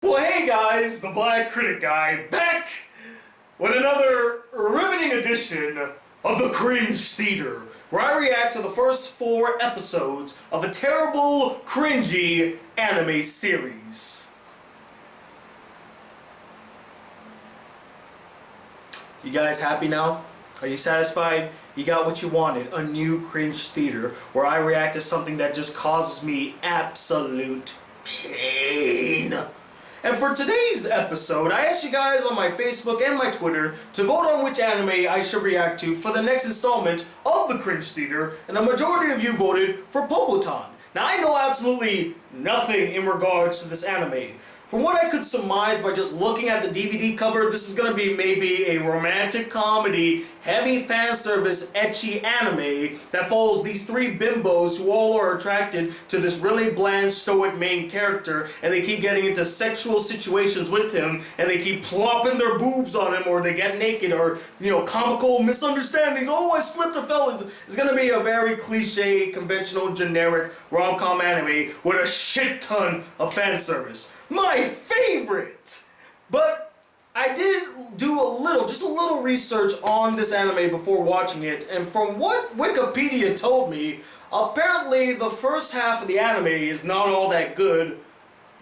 Well, hey guys, the Black Critic Guy back with another riveting edition of the Cringe Theater, where I react to the first 4 episodes of a terrible, cringy anime series. You guys happy now? Are you satisfied? You got what you wanted, a new Cringe Theater, where I react to something that just causes me absolute pain. And for today's episode, I asked you guys on my Facebook and my Twitter to vote on which anime I should react to for the next installment of the Cringe Theater, and a majority of you voted for Popotan. Now, I know absolutely nothing in regards to this anime. From what I could surmise by just looking at the DVD cover, this is going to be maybe a romantic comedy, heavy fan service, ecchi anime that follows these 3 bimbos who all are attracted to this really bland, stoic main character, and they keep getting into sexual situations with him, and they keep plopping their boobs on him, or they get naked, or, comical misunderstandings. Oh, I slipped or fell. It's going to be a very cliche, conventional, generic rom-com anime with a shit ton of fan service. My favorite! But I did do just a little research on this anime before watching it, and from what Wikipedia told me, apparently the first half of the anime is not all that good,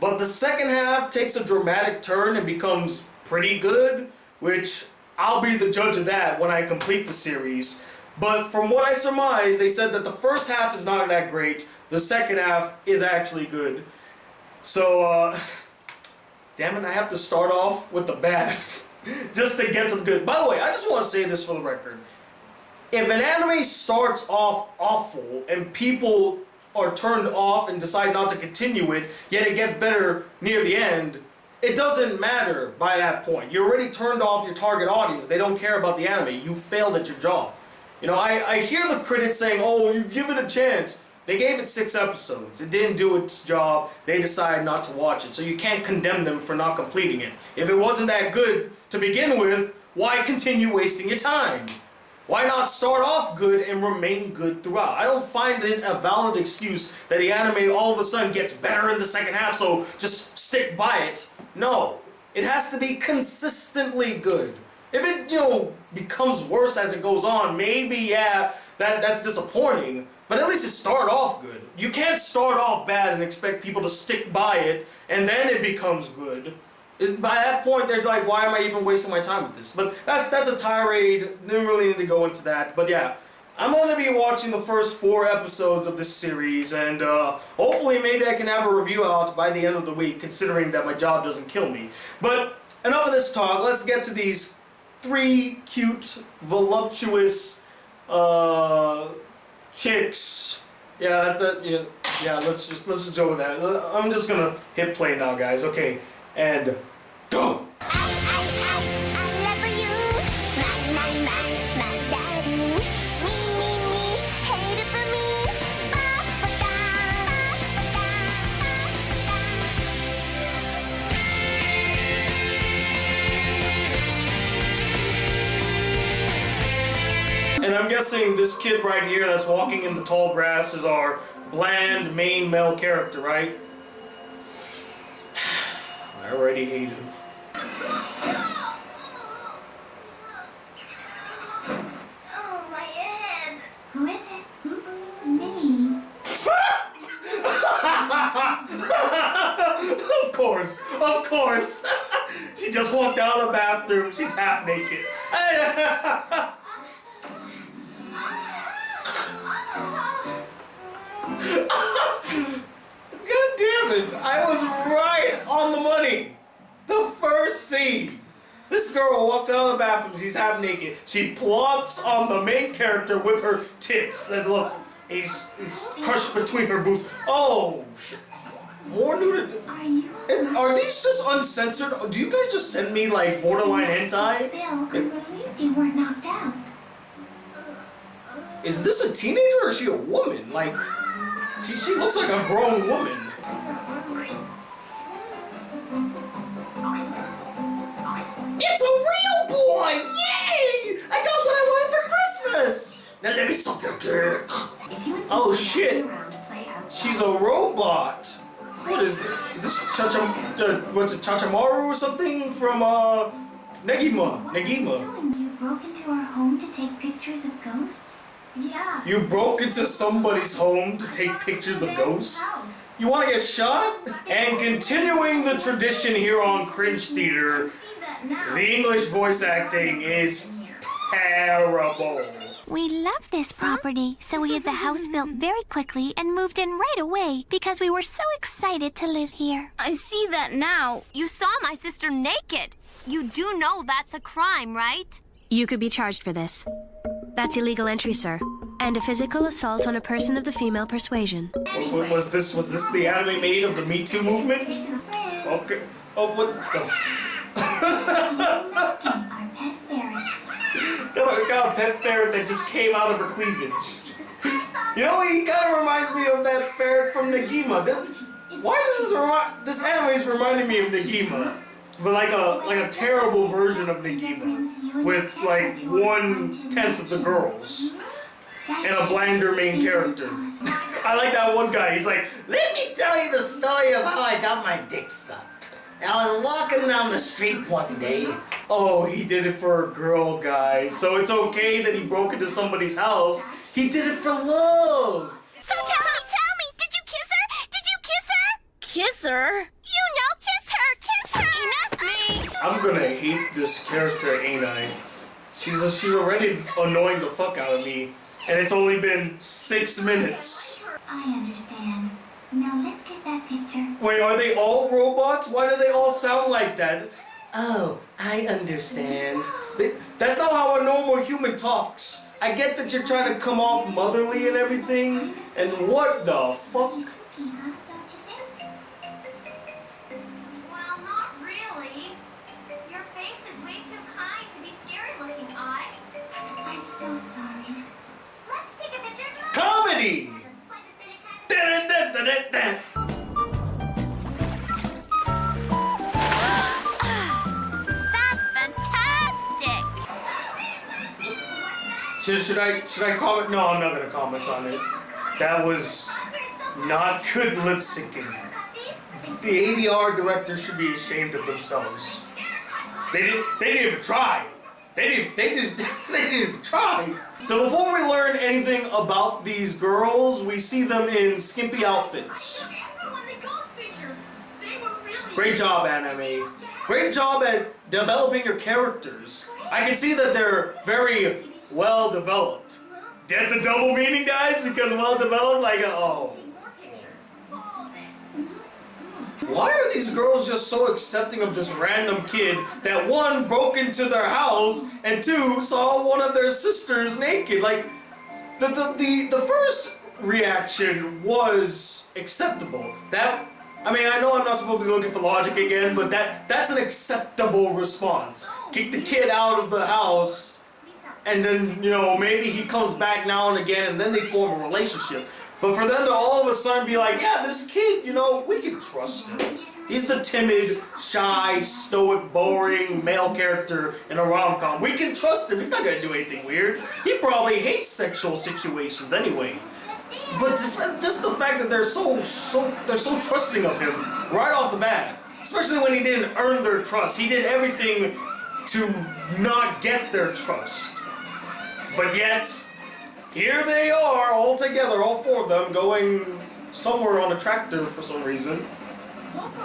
but the second half takes a dramatic turn and becomes pretty good, which I'll be the judge of that when I complete the series. But from what I surmised, they said that the first half is not that great, the second half is actually good. So, damn it, I have to start off with the bad just to get to the good. By the way, I just want to say this for the record. If an anime starts off awful and people are turned off and decide not to continue it, yet it gets better near the end, it doesn't matter by that point. You already turned off your target audience. They don't care about the anime. You failed at your job. I hear the critics saying, oh, you give it a chance. They gave it 6 episodes. It didn't do its job. They decided not to watch it. So you can't condemn them for not completing it. If it wasn't that good to begin with, why continue wasting your time? Why not start off good and remain good throughout? I don't find it a valid excuse that the anime all of a sudden gets better in the second half, so just stick by it. No. It has to be consistently good. If it, becomes worse as it goes on, maybe, yeah, that's disappointing. But at least it started off good. You can't start off bad and expect people to stick by it, and then it becomes good. By that point, there's like, why am I even wasting my time with this? But that's a tirade. Didn't really need to go into that. But yeah, I'm going to be watching the first 4 episodes of this series, and hopefully maybe I can have a review out by the end of the week, considering that my job doesn't kill me. But enough of this talk. Let's get to these 3 cute, voluptuous, chicks. Yeah, let's just go with that. I'm just gonna hit play now, guys. Okay, and go. And I'm guessing this kid right here that's walking in the tall grass is our bland main male character, right? I already hate him. Oh, my head. Who is it? Me. Of course. She just walked out of the bathroom. She's half naked. God damn it! I was right on the money! The first scene! This girl walks out of the bathroom, she's half naked. She plops on the main character with her tits. And look, he's crushed between her boobs. Oh, shit. More nudity. Are these just uncensored? Do you guys just send me like borderline hentai? You weren't knocked out. Is this a teenager or is she a woman? Like, she looks like a grown woman. It's a real boy! Yay! I got what I wanted for Christmas! Now let me suck your dick. Oh shit! She's a robot. What is this? Is this what's it, Chachamaru or something from Negima? You broke into our home to take pictures of ghosts? Yeah. You broke into somebody's home to take pictures of ghosts? You want to get shot? And continuing the tradition here on Cringe Theater, the English voice acting is terrible. We love this property, so we had the house built very quickly and moved in right away because we were so excited to live here. I see that now. You saw my sister naked. You do know that's a crime, right? You could be charged for this. That's illegal entry, sir. And a physical assault on a person of the female persuasion. Was this the anime made of the Me Too movement? Okay. Oh, what the Our pet ferret. got a pet ferret that just came out of her cleavage. You know, he kind of reminds me of that ferret from Negima. Why does this anime is reminding me of Negima? But like a terrible version of Negima, with like 1/10 of the girls and a blander main character. I like that one guy. He's like, Let me tell you the story of how I got my dick sucked. I was walking down the street one day. oh, he did it for a girl, guys. So it's okay that he broke into somebody's house. He did it for love. So tell me, did you kiss her? Did you kiss her? Kiss her? You know, kiss her! Enough me! I'm gonna hate this character, ain't I? She's already annoying the fuck out of me, and it's only been 6 minutes. I understand. Now let's get that picture. Wait, are they all robots? Why do they all sound like that? Oh, I understand. That's not how a normal human talks. I get that you're trying to come off motherly and everything, and what the fuck? Don't you think? Well, not really. Your face is way too kind to be scary looking, I'm so sorry. Let's take a picture of Comedy! Da-da-da-da-da-da. That's fantastic! Should I comment? No, I'm not gonna comment on it. That was not good lip syncing. The ADR director should be ashamed of themselves. They didn't even try. They didn't even try. So before we learn anything about these girls, we see them in skimpy outfits. Great job, anime. Great job at developing your characters. I can see that they're very well developed. Get the double meaning, guys? Because well developed, like, oh. Why are these girls just so accepting of this random kid that one broke into their house and two saw one of their sisters naked? Like, the first reaction was acceptable. I mean, I know I'm not supposed to be looking for logic again, but that's an acceptable response. Kick the kid out of the house, and then, you know, maybe he comes back now and again, and then they form a relationship. But for them to all of a sudden be like, yeah, this kid, you know, we can trust him. He's the timid, shy, stoic, boring male character in a rom-com. We can trust him. He's not gonna do anything weird. He probably hates sexual situations anyway. But just the fact that they're so trusting of him right off the bat, especially when he didn't earn their trust. He did everything to not get their trust. But yet, here they are, all together, all four of them, going somewhere on a tractor for some reason.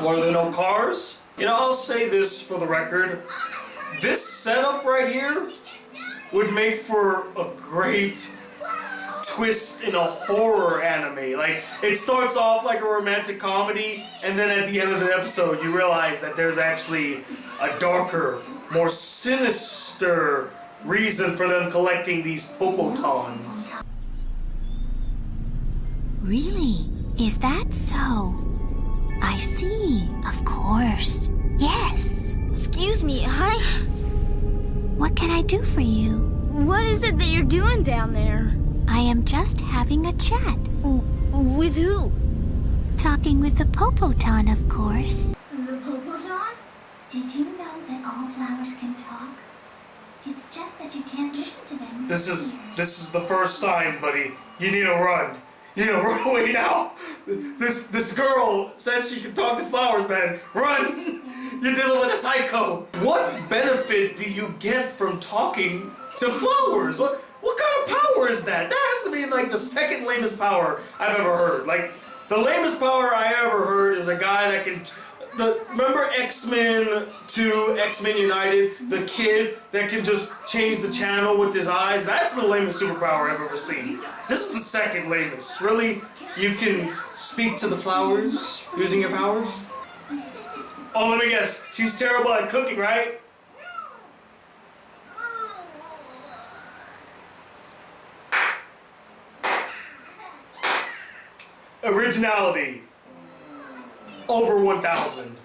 Were there no cars? You know, I'll say this for the record. This setup right here would make for a great twist in a horror anime. Like, it starts off like a romantic comedy, and then at the end of the episode, you realize that there's actually a darker, more sinister reason for them collecting these Popotans. Really? Is that so? I see. Of course. Yes. Excuse me, What can I do for you? what is it that you're doing down there? I am just having a chat. With who? Talking with the Popotan, of course. The Popotan? Did you know that all flowers can talk? It's just that you can't listen to them. This is the first sign, buddy. You need to run. You know, run away now. This girl says she can talk to flowers, man. Run! You're dealing with a psycho. What benefit do you get from talking to flowers? What kind of power is that? That has to be like the second lamest power I've ever heard. Like, the lamest power I ever heard is a guy that can... remember X-Men 2, X-Men United? The kid that can just change the channel with his eyes? That's the lamest superpower I've ever seen. This is the second lamest. Really? You can speak to the flowers using your powers? Oh, let me guess. She's terrible at cooking, right? Originality. Over 1,000.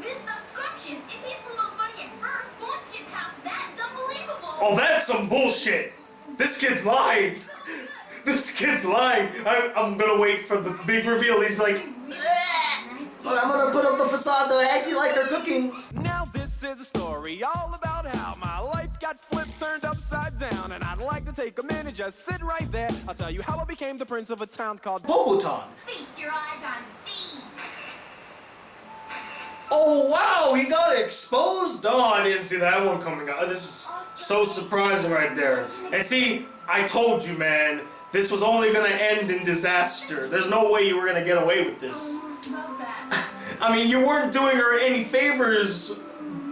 This stuff's scrumptious. It tastes a little funny at first. Once you get past that, it's unbelievable. Oh, that's some bullshit. This kid's lying. This kid's lying. I'm gonna wait for the big reveal. He's like, but I'm gonna put up the facade that I actually like her cooking. Now this is a story all about how my life got flipped, turned upside down, and I'd like to take a minute, just sit right there. I'll tell you how I became the prince of a town called Popotan. Feast your eyes on these. Oh wow, he got exposed? Oh, I didn't see that one coming out. This is so surprising right there. And see, I told you, man, this was only gonna end in disaster. There's no way you were gonna get away with this. I mean, you weren't doing her any favors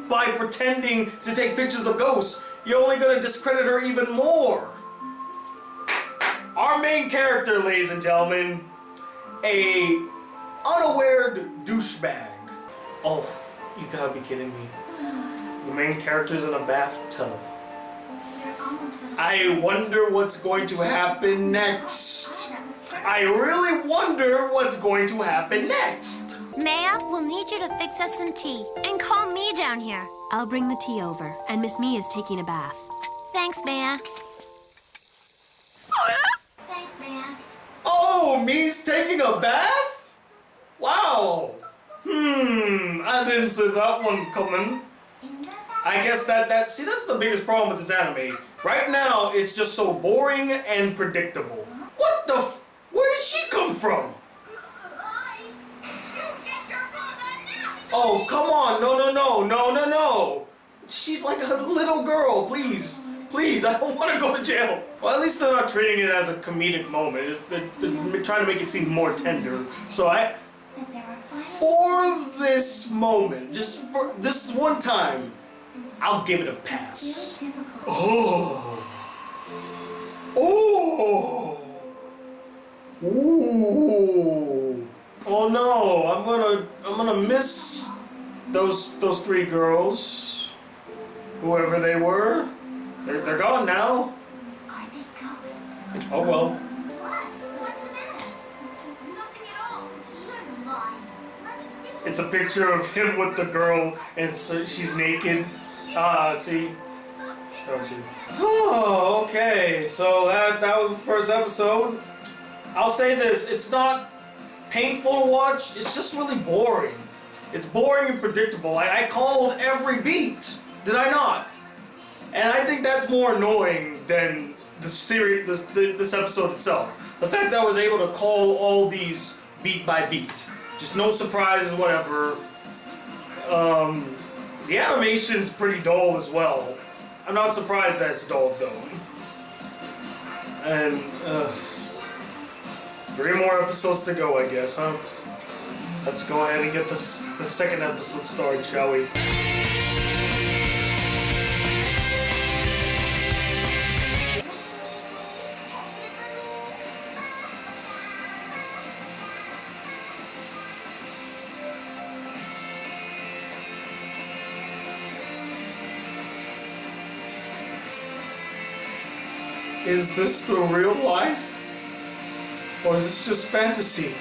by pretending to take pictures of ghosts. You're only gonna discredit her even more. Our main character, ladies and gentlemen, a unaware douchebag. Oh, you gotta be kidding me. The main character's in a bathtub. I wonder what's going to happen next. I really wonder what's going to happen next. Maya, we'll need you to fix us some tea. And call me down here. I'll bring the tea over, and Miss Me is taking a bath. Thanks, Maya. Thanks, man. Oh, me's taking a bath? Wow. I didn't see that one coming. I guess see, that's the biggest problem with this anime. Right now, it's just so boring and predictable. What the where did she come from? Oh, come on, no. She's like a little girl, please, I don't want to go to jail. Well, at least they're not treating it as a comedic moment. They're trying to make it seem more tender. So for this moment, just for this one time, I'll give it a pass. Oh. Ooh. Oh no, I'm gonna miss those three girls. Whoever they were. They're gone now. Are they ghosts? Oh well. What's the matter? Nothing at all. You're lying. Let me see. It's a picture of him with the girl and so she's naked. See? Don't you? Oh, okay. So that was the first episode. I'll say this, it's not painful to watch, it's just really boring. It's boring and predictable. I called every beat, did I not? And I think that's more annoying than the series, this episode itself. The fact that I was able to call all these beat by beat. Just no surprises, whatever. The animation's pretty dull as well. I'm not surprised that it's dull though. And, 3 more episodes to go, I guess, huh? Let's go ahead and get the second episode started, shall we? Is this the real life? Or is this just fantasy?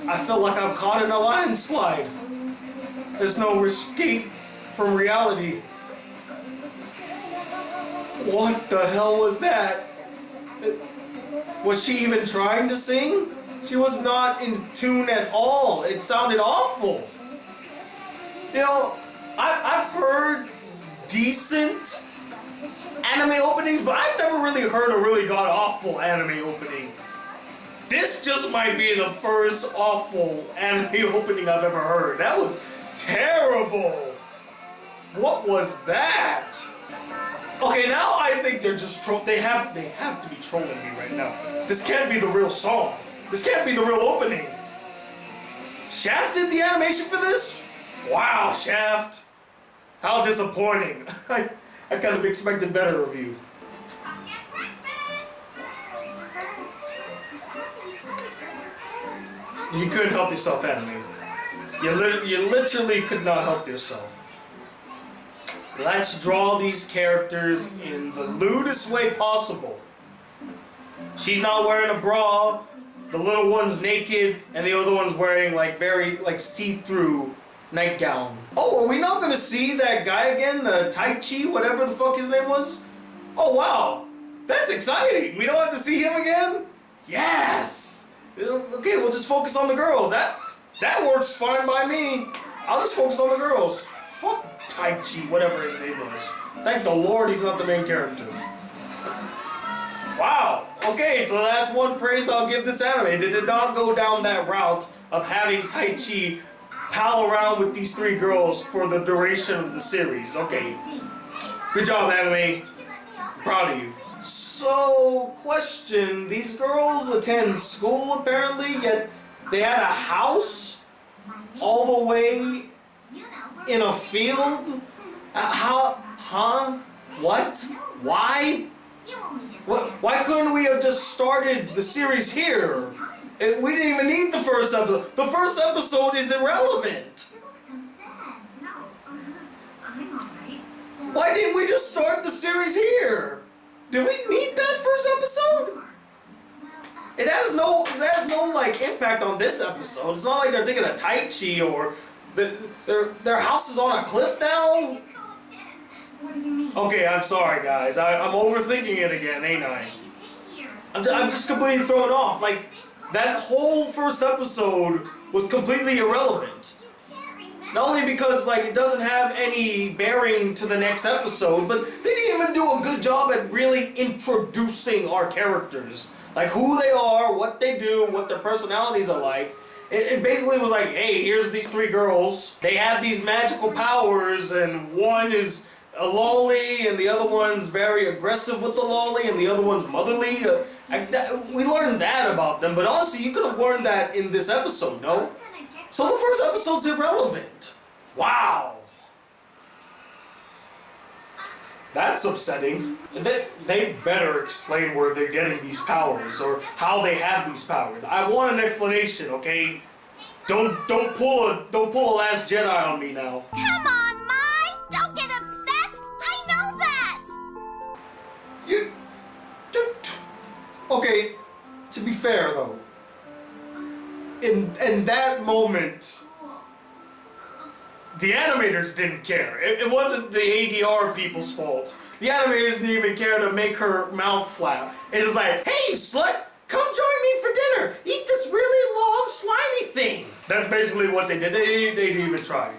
I feel like I'm caught in a landslide. There's no escape from reality. What the hell was that? Was she even trying to sing? She was not in tune at all. It sounded awful. You know, I've heard decent anime openings, but I've never really heard a really god-awful anime opening. This just might be the first awful anime opening I've ever heard. That was terrible. What was that? Okay, now I think they're just they have to be trolling me right now. This can't be the real song. This can't be the real opening. Shaft did the animation for this? Wow, Shaft. How disappointing. I kind of expected better of you. Come get breakfast. You couldn't help yourself, anime. You literally could not help yourself. Let's draw these characters in the lewdest way possible. She's not wearing a bra, the little one's naked, and the other one's wearing like very see-through nightgown. Oh, are we not gonna see that guy again? Tai Chi, whatever the fuck his name was? Oh wow, that's exciting. We don't have to see him again? Yes! Okay, we'll just focus on the girls. That works fine by me. I'll just focus on the girls. Fuck Tai Chi, whatever his name was. Thank the Lord he's not the main character. Wow. Okay, so that's one praise I'll give this anime. They did not go down that route of having Tai Chi pal around with these three girls for the duration of the series. Okay. Good job, anime. I'm proud of you. So, question. These girls attend school apparently, yet they had a house all the way in a field? How? Huh? What? Why? Why couldn't we have just started the series here? We didn't even need the first episode. The first episode is irrelevant. You look so sad. No, I'm alright. Why didn't we just start the series here? Did we need that first episode? It has no like impact on this episode. It's not like they're thinking of Tai Chi or their house is on a cliff now. What do you mean? Okay, I'm sorry guys. I'm overthinking it again, ain't I? I'm just completely thrown off. Like that whole first episode was completely irrelevant. Not only because like it doesn't have any bearing to the next episode, but they didn't even do a good job at really introducing our characters. Like who they are, what they do, what their personalities are like. It basically was like, hey, here's these three girls. They have these magical powers, and one is a lolly, and the other one's very aggressive with the lolly, and the other one's motherly. We learned that about them, but honestly, you could have learned that in this episode, no? So the first episode's irrelevant. Wow. That's upsetting. They better explain where they're getting these powers or how they have these powers. I want an explanation, okay? Don't pull a Last Jedi on me now. Come on, Mai! Don't get upset! I know that! Okay, to be fair though, in that moment, the animators didn't care. It wasn't the ADR people's fault. The animators didn't even care to make her mouth flap. It's just like, hey, slut, come join me for dinner. Eat this really long, slimy thing. That's basically what they did. They didn't even try.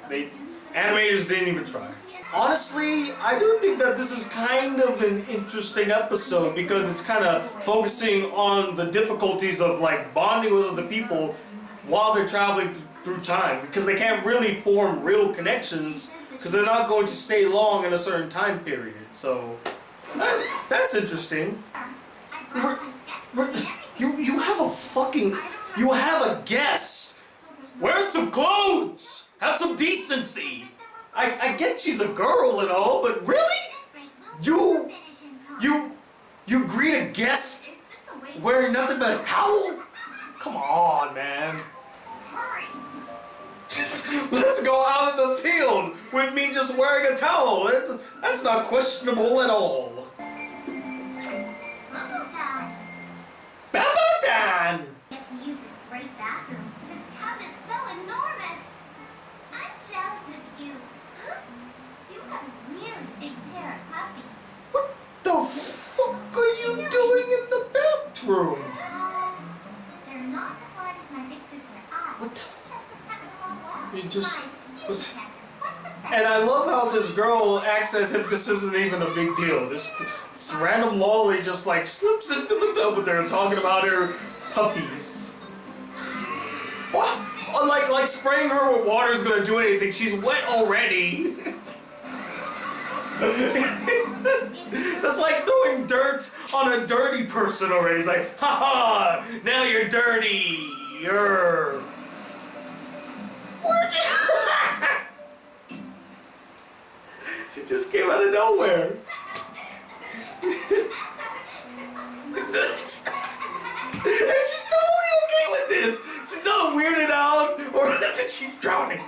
Animators didn't even try. Honestly, I do think that this is kind of an interesting episode because it's kind of focusing on the difficulties of like bonding with other people while they're traveling through time, because they can't really form real connections because they're not going to stay long in a certain time period. So that's interesting. You have a guest. Wear some clothes. Have some decency. I get she's a girl and all, but really? You greet a guest wearing nothing but a towel? Come on, man. Let's go out in the field with me just wearing a towel. That's not questionable at all. Popotan! Get to use this great bathroom. This tub is so enormous. I'm jealous of you. You have a really big pair of puppies. What the fuck are you doing in the bathroom? They're not as large as my big sister. What? Just as having a long walk. You just... Mine's huge What? chest is quite the And I love how this girl acts as if this isn't even a big deal. This random lolly just like slips into the tub with her talking about her puppies. What? Like spraying her with water is gonna do anything. She's wet already. That's like throwing dirt on a dirty person already. It's like, haha, now you're dirty. You're... She just came out of nowhere. And she's totally okay with this. She's not weirded out or that she's drowning.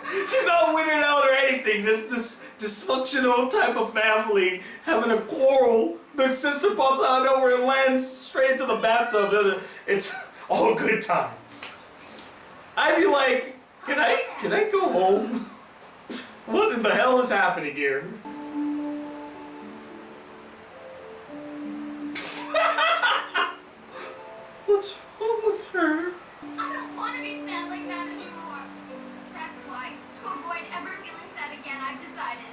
She's not weirded out or anything. This dysfunctional type of family having a quarrel. The sister pops out of nowhere and lands straight into the bathtub. It's all good times. I'd be like, can I go home? What in the hell is happening here? What's wrong with her? I don't want to be sad like that anymore. That's why, to avoid ever feeling sad again, I've decided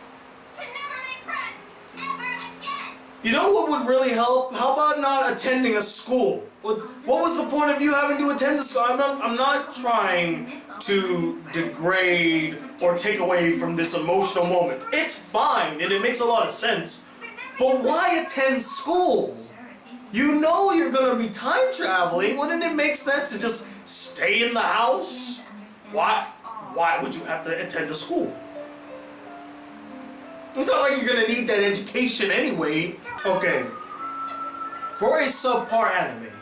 to never make friends ever again. You know what would really help? How about not attending a school? What was the point of you having to attend the school? I'm not trying to degrade or take away from this emotional moment. It's fine and it makes a lot of sense. But why attend school? You know you're gonna be time traveling. Wouldn't it make sense to just stay in the house? Why would you have to attend a school? It's not like you're gonna need that education anyway. Okay. For a subpar anime,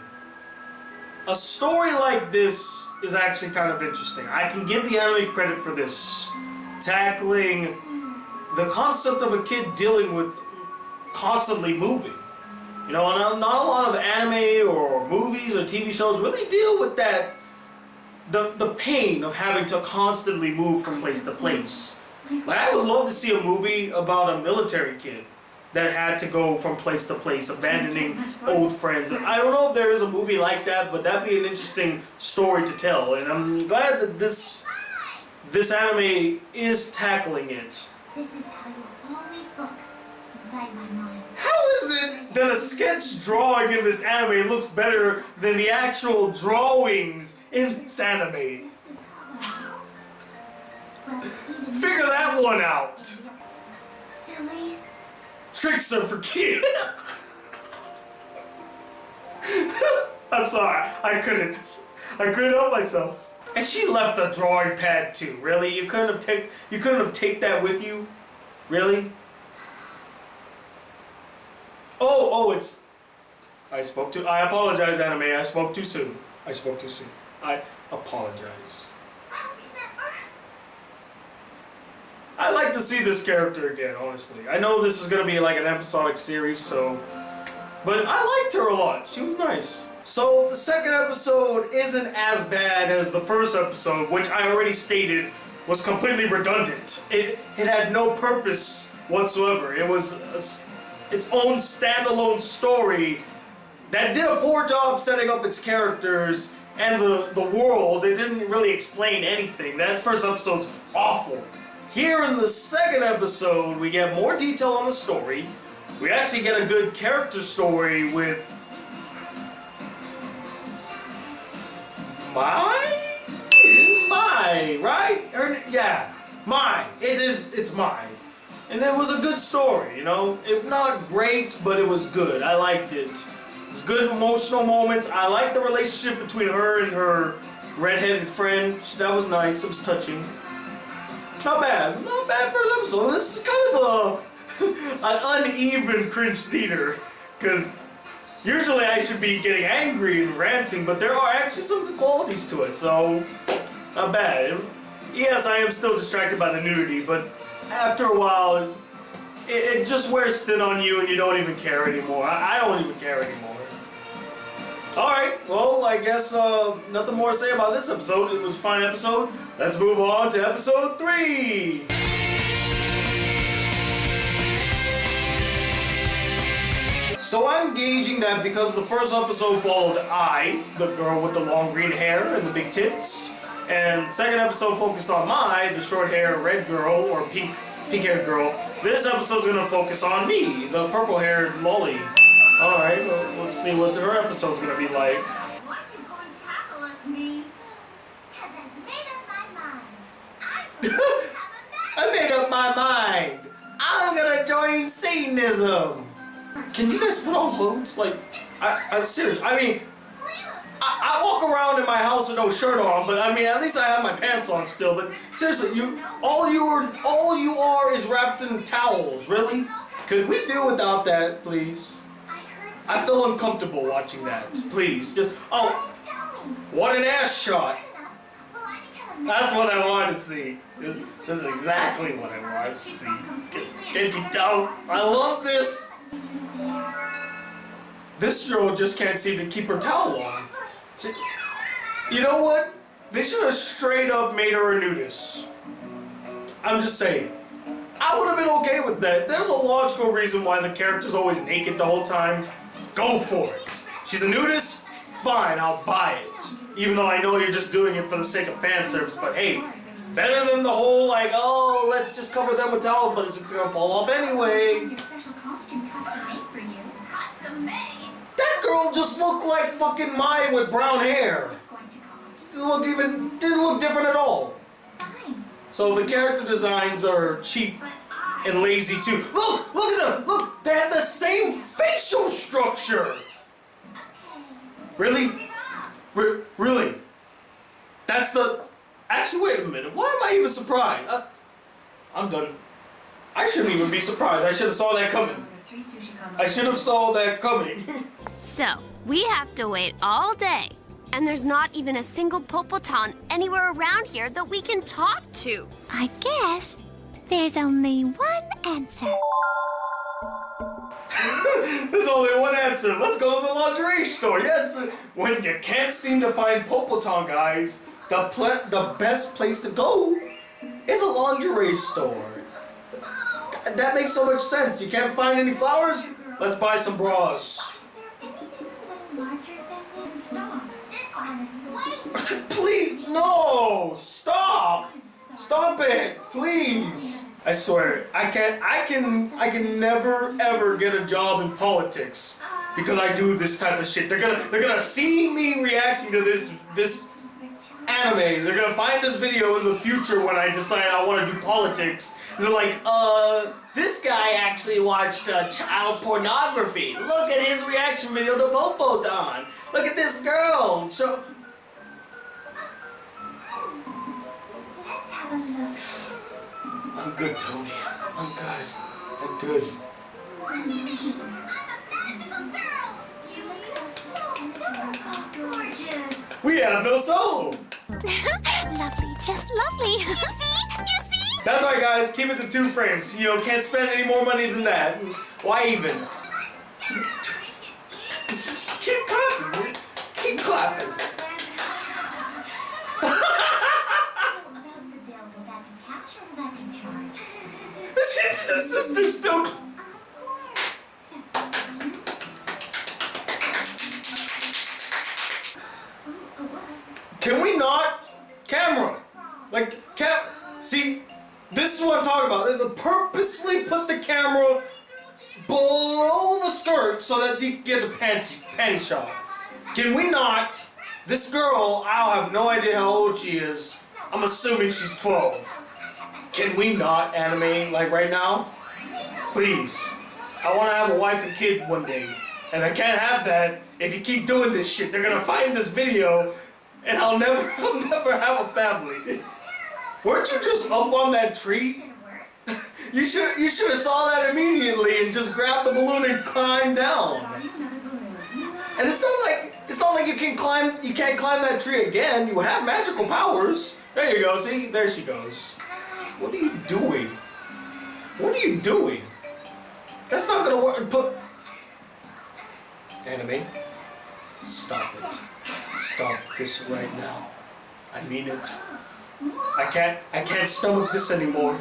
a story like this is actually kind of interesting. I can give the anime credit for this. Tackling the concept of a kid dealing with constantly moving. You know, not a lot of anime or movies or TV shows really deal with that, the pain of having to constantly move from place to place. Like, I would love to see a movie about a military kid that had to go from place to place, abandoning old friends. I don't know if there is a movie like that, but that'd be an interesting story to tell. And I'm glad that this anime is tackling it. This is how you'll always look inside my mind. How is it that a sketch drawing in this anime looks better than the actual drawings in this anime? This is how I look. Well, even Figure that one out. silly. Tricks are for kids. I'm sorry, I couldn't help myself. And she left a drawing pad too. Really? You couldn't have taken that with you? Really? Oh, it's... I apologize, anime. I spoke too soon. I apologize. I like to see this character again, honestly. I know this is gonna be like an episodic series, so... But I liked her a lot. She was nice. So, the second episode isn't as bad as the first episode, which I already stated was completely redundant. It had no purpose whatsoever. It was its own standalone story that did a poor job setting up its characters and the world. It didn't really explain anything. That first episode's awful. Here in the second episode, we get more detail on the story. We actually get a good character story with Mai, right? Mai. It's Mai. And it was a good story, you know? It not great, but it was good. I liked it. It's good emotional moments. I liked the relationship between her and her redheaded friend. That was nice. It was touching. Not bad first episode. This is kind of an uneven Cringe Theater, because usually I should be getting angry and ranting, but there are actually some good qualities to it, so not bad. Yes, I am still distracted by the nudity, but after a while, it just wears thin on you and you don't even care anymore. I don't even care anymore. Alright, well, I guess nothing more to say about this episode. It was a fine episode. Let's move on to episode 3! So I'm gauging that because the first episode followed I, the girl with the long green hair and the big tits, And the second episode focused on the short hair red girl or pink haired girl. This episode's gonna focus on me, the purple haired lolly. Alright, well, let's see what her episode's gonna be like. Why don't you go and tackle us, me? Because I've made up my mind. I'm going to have a I made up my mind. I'm gonna join Satanism. Can you guys put on clothes? Like, I'm serious. I mean, I walk around in my house with no shirt on, but I mean, at least I have my pants on still. But seriously, all you are is wrapped in towels. Really? Could we do without that, please? I feel uncomfortable watching that. Please, just what an ass shot. That's what I want to see. This is exactly what I want to see. Can't you tell? I love this. This girl just can't seem to keep her towel on. You know what? They should have straight up made her a nudist. I'm just saying. I would have been okay with that. If there's a logical reason why the character's always naked the whole time, go for it. She's a nudist? Fine, I'll buy it. Even though I know you're just doing it for the sake of fan service, but hey, better than the whole like, oh, let's just cover them with towels, but it's just gonna fall off anyway. Your special costume custom made for you. Custom made? That girl just looked like fucking Maya with brown hair. It's going to cost. Didn't look different at all. Fine. So the character designs are cheap and lazy too. Look at them. Look, they have the same facial structure. Really? Really? That's the... Actually, wait a minute. Why am I even surprised? I'm done. I shouldn't even be surprised. I should have saw that coming. I should have saw that coming. So, we have to wait all day. And there's not even a single Popotan anywhere around here that we can talk to. I guess there's only one answer. There's only one answer. Let's go to the lingerie store. Yes, when you can't seem to find Popotan, guys, The best place to go is a lingerie store. That makes so much sense. You can't find any flowers? Let's buy some bras. Please, no! Stop! Stop it, please! I swear, I can never ever get a job in politics because I do this type of shit. They're gonna see me reacting to this anime. They're gonna find this video in the future when I decide I want to do politics. And they're like, this guy actually watched child pornography. Look at his reaction video to Popotan. Look at this girl. So. Let's have a look. I'm good, Tony. I'm good. I'm good. I'm a magical girl. You look so adorable, gorgeous. We have no soul. Lovely, just lovely. You see? That's right, guys. Keep it to 2 frames. You know, can't spend any more money than that. Why even? Just keep clapping. Keep clapping. The sister's still. Can we not? Camera. Like, see, this is what I'm talking about. They purposely put the camera below the skirt so that you get the panty shot. Can we not? This girl, I have no idea how old she is. I'm assuming she's 12. Can we not anime like right now? Please. I want to have a wife and kid one day. And I can't have that if you keep doing this shit. They're gonna find this video and I'll never have a family. Weren't you just up on that tree? You should have saw that immediately and just grabbed the balloon and climbed down. And it's not like you can't climb that tree again. You have magical powers. There you go, see? There she goes. What are you doing? What are you doing? That's not gonna work. Put anime. Stop it. Stop this right now. I mean it. I can't stomach this anymore.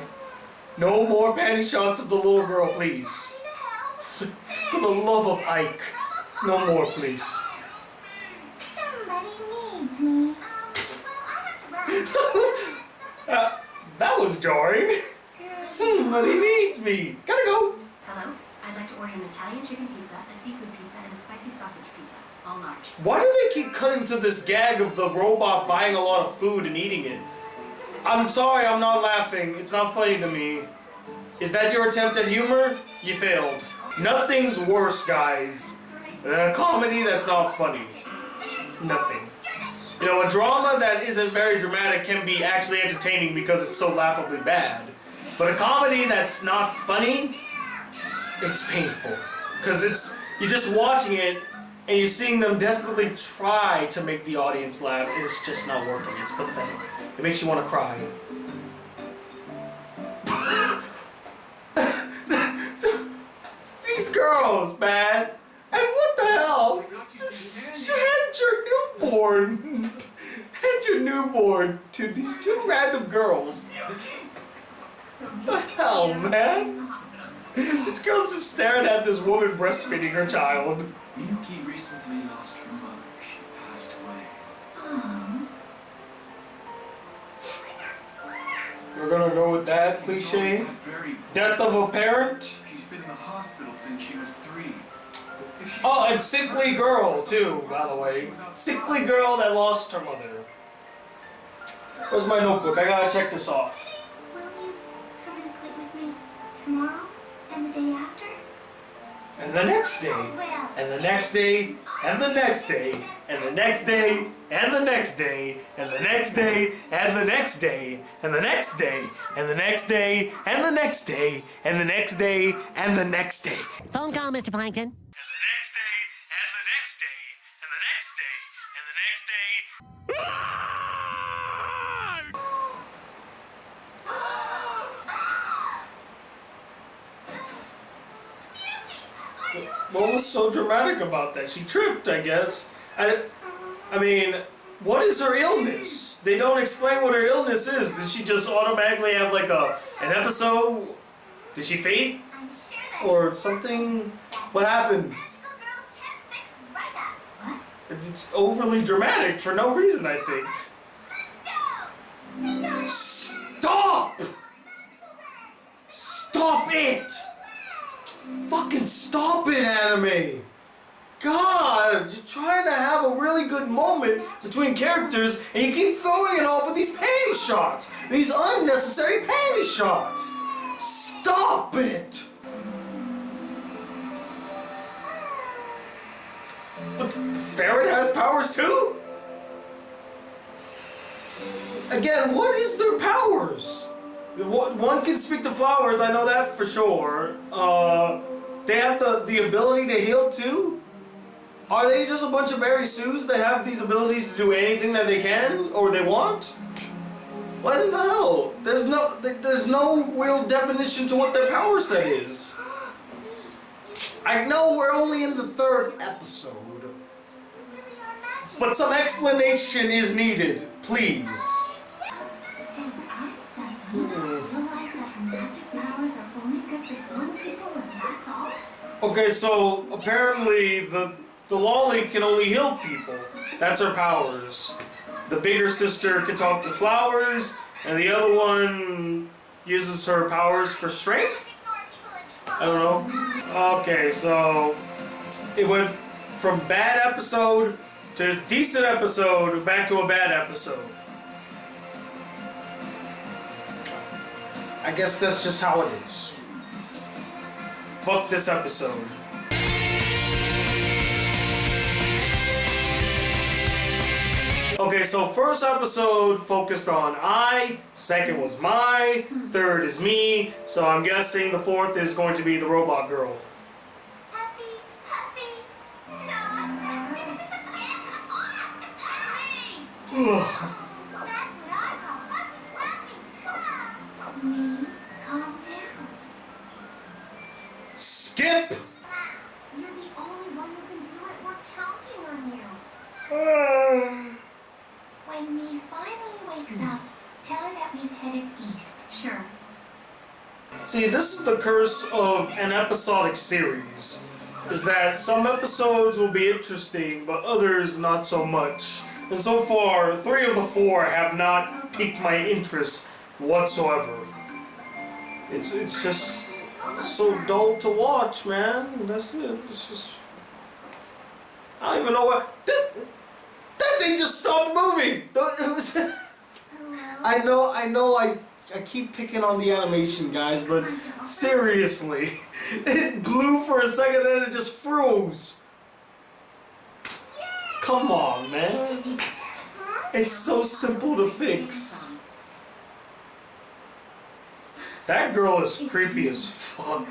No more panty shots of the little girl, please. For the love of Ike. No more, please. Somebody needs me. That was jarring. Somebody needs me. Gotta go. Hello? I'd like to order an Italian chicken pizza, a seafood pizza, and a spicy sausage pizza. All large. Why do they keep cutting to this gag of the robot buying a lot of food and eating it? I'm sorry, I'm not laughing. It's not funny to me. Is that your attempt at humor? You failed. Nothing's worse, guys, than a comedy that's not funny. Nothing. You know, a drama that isn't very dramatic can be actually entertaining because it's so laughably bad. But a comedy that's not funny, it's painful. Because you're just watching it and you're seeing them desperately try to make the audience laugh and it's just not working. It's pathetic. It makes you want to cry. These girls, man. And what the hell? Hand your newborn. Hand your newborn to these two random girls. What the hell, man? This girl's just staring at this woman breastfeeding her child. Miyuki recently lost her mother. She passed away. We're gonna go with that cliche. Death of a parent. She's been in the hospital since she was 3. Oh, and sickly girl too, by the way. Sickly girl that lost her mother. Where's my notebook? I gotta check this off. Will you come and play with me tomorrow and the day after? And the next day. And the next day. And the next day. And the next day. And the next day. And the next day. And the next day. And the next day. And the next day. And the next day. And the next day. And the next day. Phone call, Mr. Plankton. And the next day. And the next day. And the next day. And the next day. What was so dramatic about that? She tripped, I guess. I mean, what is her illness? They don't explain what her illness is. Did she just automatically have like an episode? Did she faint? Or something? What happened? It's overly dramatic for no reason, I think. Stop! Stop it! Fucking stop it, anime! God, you're trying to have a really good moment between characters and you keep throwing it off with these panty shots! These unnecessary panty shots! Stop it! But Ferret has powers too? Again, what is their powers? One can speak to flowers, I know that for sure. They have the ability to heal too? Are they just a bunch of Mary Sues that have these abilities to do anything that they can or they want? What in the hell? There's no real definition to what their power set is. I know we're only in the 3rd episode, but some explanation is needed, please. Okay, so apparently the lolly can only heal people. That's her powers. The bigger sister can talk to flowers, and the other one uses her powers for strength? I don't know. Okay, so it went from bad episode to decent episode back to a bad episode. I guess that's just how it is. Fuck this episode. Okay, so first episode focused on I, second was my, third is me, so I'm guessing the 4th is going to be the robot girl. Skip! You're the only one who can do it. We're counting on you. When me finally wakes up, tell her that we've headed east. Sure. See, this is the curse of an episodic series. Is that some episodes will be interesting, but others not so much. And so far, 3 of the 4 have not piqued my interest whatsoever. It's just so dull to watch, man. That's it. It's just, I don't even know what that thing just stopped moving. It was, I know. I keep picking on the animation, guys, but seriously, it blew for a second, then it just froze. Come on, man. It's so simple to fix. That girl is creepy as fuck.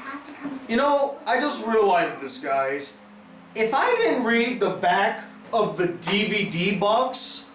You know, I just realized this, guys. If I didn't read the back of the DVD box,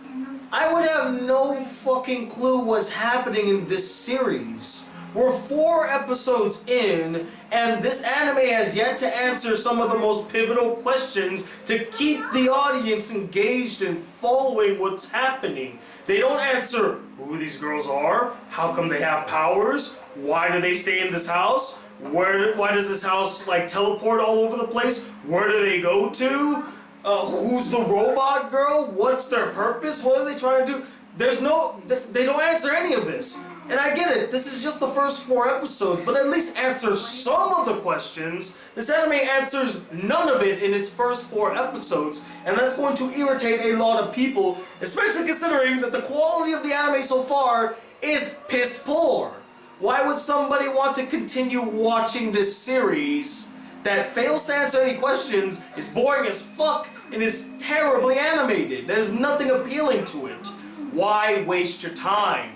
I would have no fucking clue what's happening in this series. We're 4 episodes in, and this anime has yet to answer some of the most pivotal questions to keep the audience engaged and following what's happening. They don't answer who these girls are, how come they have powers, why do they stay in this house, why does this house like teleport all over the place, where do they go to, who's the robot girl, what's their purpose, what are they trying to do? They don't answer any of this. And I get it, this is just the first 4 episodes, but at least answer some of the questions. This anime answers none of it in its first 4 episodes, and that's going to irritate a lot of people, especially considering that the quality of the anime so far is piss poor. Why would somebody want to continue watching this series that fails to answer any questions, is boring as fuck, and is terribly animated? There's nothing appealing to it. Why waste your time?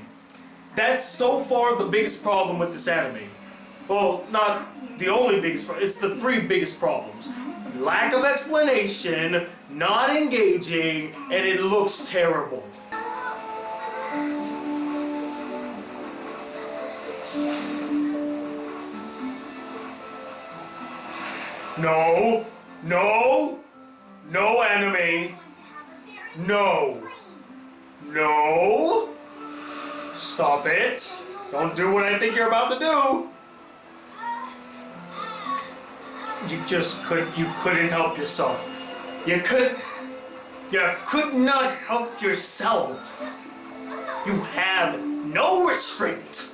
That's so far the biggest problem with this anime. Well, not the only biggest problem, it's the 3 biggest problems. Lack of explanation, not engaging, and it looks terrible. No, no, no anime, no, no. Stop it. Don't do what I think you're about to do. You couldn't help yourself. You could not help yourself. You have no restraint.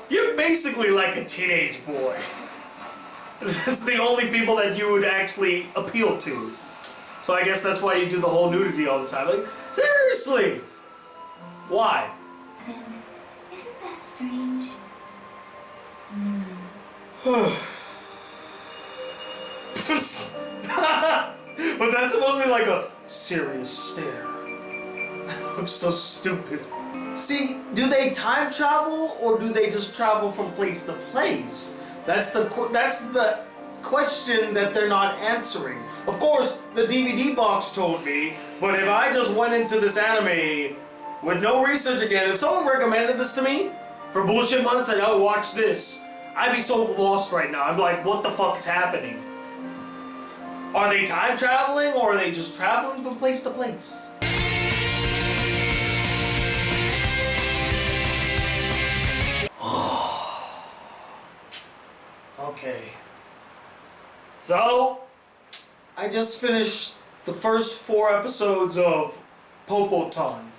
You're basically like a teenage boy. That's the only people that you would actually appeal to. So I guess that's why you do the whole nudity all the time. Like, seriously. Why? Isn't that strange? Was that supposed to be like a serious stare? Looks so stupid. See, do they time travel or do they just travel from place to place? That's the question that they're not answering. Of course, the DVD box told me, but if I just went into this anime with no research again, if someone recommended this to me for bullshit months and I would watch this, I'd be so lost right now. I'm like, what the fuck is happening? Are they time traveling or are they just traveling from place to place? Okay. So, I just finished the first 4 episodes of Popotan.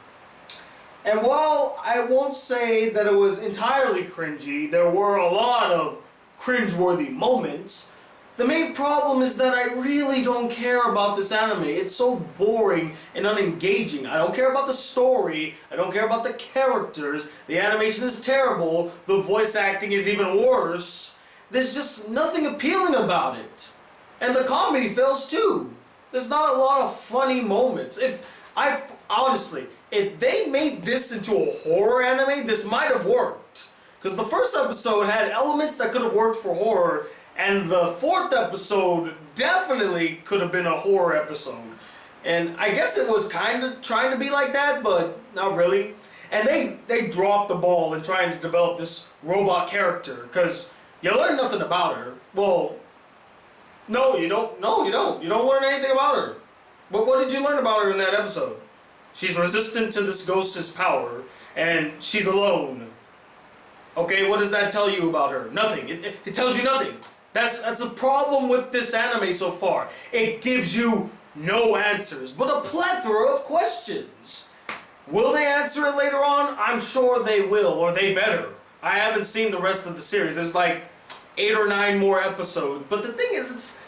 And while I won't say that it was entirely cringy, there were a lot of cringeworthy moments, the main problem is that I really don't care about this anime. It's so boring and unengaging. I don't care about the story, I don't care about the characters, the animation is terrible, the voice acting is even worse. There's just nothing appealing about it. And the comedy fails too. There's not a lot of funny moments. Honestly, if they made this into a horror anime, this might have worked. Because the first episode had elements that could have worked for horror, and the 4th episode definitely could have been a horror episode. And I guess it was kind of trying to be like that, but not really. And they dropped the ball in trying to develop this robot character, because you learn nothing about her. Well, no, you don't. No, you don't. You don't learn anything about her. But what did you learn about her in that episode? She's resistant to this ghost's power, and she's alone. Okay, what does that tell you about her? Nothing. It tells you nothing. That's a problem with this anime so far. It gives you no answers, but a plethora of questions. Will they answer it later on? I'm sure they will, or they better. I haven't seen the rest of the series. There's like 8 or 9 more episodes. But the thing is,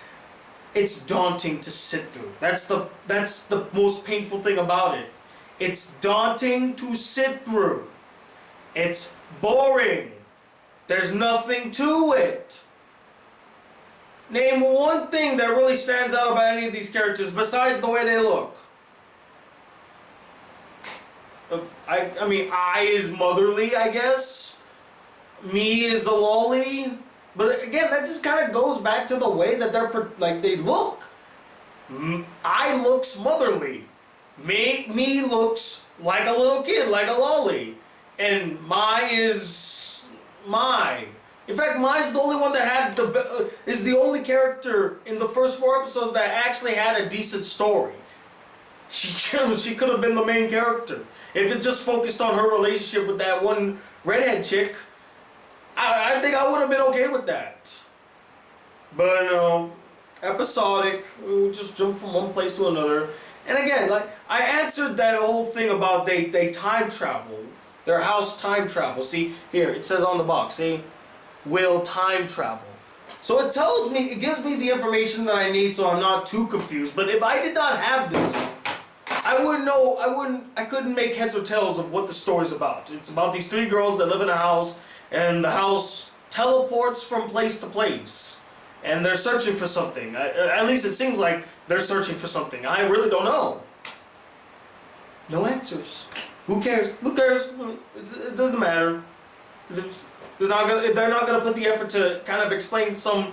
it's daunting to sit through. That's the most painful thing about it. It's daunting to sit through. It's boring. There's nothing to it. Name one thing that really stands out about any of these characters besides the way they look. I mean, I is motherly, I guess. Me is a lolly. But again, that just kind of goes back to the way that they look. I looks motherly. Me looks like a little kid, like a lolly. And Mai is Mai. In fact, Mai's the only one that had is the only character in the first 4 episodes that actually had a decent story. She could have been the main character. If it just focused on her relationship with that one redhead chick, I think I would have been okay with that. But no, episodic, we just jump from one place to another. And again, like I answered that whole thing about they time travel, their house time travel. See here, it says on the box. See, will time travel. So it tells me, it gives me the information that I need, so I'm not too confused. But if I did not have this, I wouldn't know. I couldn't make heads or tails of what the story's about. It's about these 3 girls that live in a house, and the house teleports from place to place, and they're searching for something. At least it seems like they're searching for something. I really don't know. No answers. Who cares? Who cares? It doesn't matter. They're not gonna put the effort to kind of explain some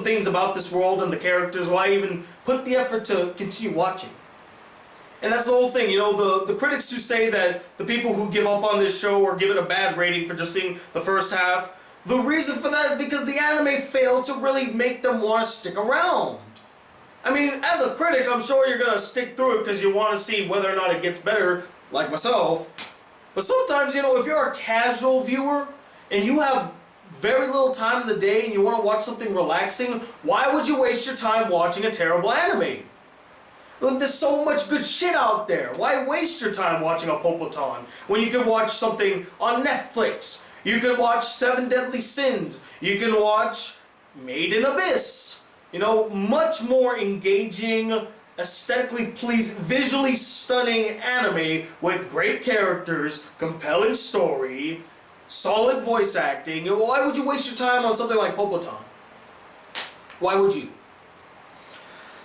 things about this world and the characters. Why even put the effort to continue watching? And that's the whole thing, you know, the critics who say that the people who give up on this show or give it a bad rating for just seeing the first half, the reason for that is because the anime failed to really make them want to stick around. I mean, as a critic, I'm sure you're going to stick through it because you want to see whether or not it gets better, like myself. But sometimes, you know, if you're a casual viewer and you have very little time in the day and you want to watch something relaxing, why would you waste your time watching a terrible anime? There's so much good shit out there. Why waste your time watching a Popotan when you can watch something on Netflix? You can watch 7 Deadly Sins. You can watch Made in Abyss. You know, much more engaging, aesthetically pleasing, visually stunning anime with great characters, compelling story, solid voice acting. Why would you waste your time on something like Popotan? Why would you?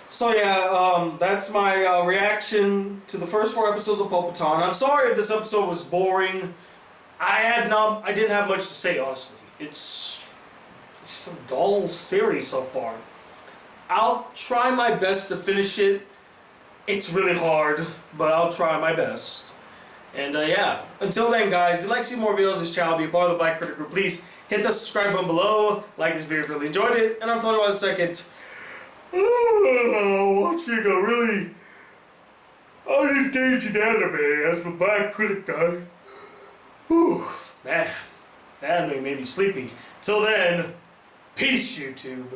So yeah, that's my reaction to the first 4 episodes of Popotan. I'm sorry if this episode was boring. I didn't have much to say, honestly. It's just a dull series so far. I'll try my best to finish it. It's really hard, but I'll try my best. And yeah, until then guys, if you'd like to see more videos of this channel, be a part of the Black Critic Group, please hit the subscribe button below, like this video if you really enjoyed it, and I'm talking about in a second. Watching a really unengaging anime as the Black Critic Guy. Whew, man, that anime made me sleepy. Till then, peace YouTube.